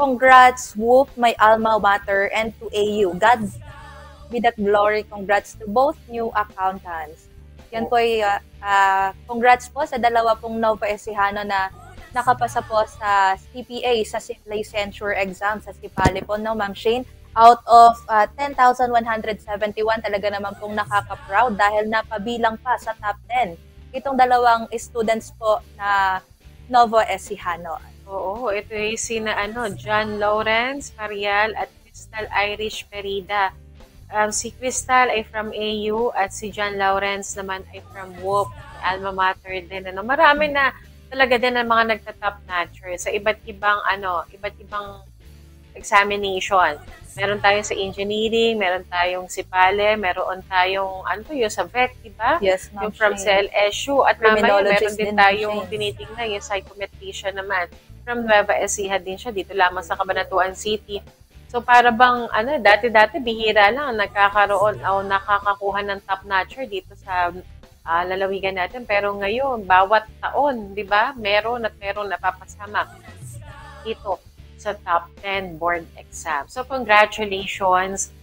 congrats, Whoop, my alma mater, and to AU. God be the glory. Congrats to both new accountants. Yan po ay congrats po sa dalawa pong Nova Ecijano na nakapasa po sa CPA, sa licensure exam, sa CIPALE po, no, Ma'am Shane? Out of 10,171, talaga naman pong nakaka-proud dahil napabilang pa sa top 10 itong dalawang students po na Nova Ecijano. Oo, ito ay sina John Lawrence Parial at Crystal Irish Perida. Si Crystal ay from AU at si John Lawrence naman ay from WOP, alma mater din. Marami na talaga din ang mga nagta-top notcher sa iba't ibang examination. Meron tayong sa engineering, meron tayong CIPALE, meron tayong sa VET, di ba? Yes, Ma'am Yung from Shane. CLSU. At mamaya meron din tayong Shane. tinitingnan yung psychometrician naman. From Nueva Ecija din siya, dito lamang sa Cabanatuan City. So para bang dati-dati bihira lang nagkakaroon o nakakakuha ng top notcher dito sa lalawigan natin, pero ngayon bawat taon, 'di ba? Meron napapasama dito sa top 10 board exam. So congratulations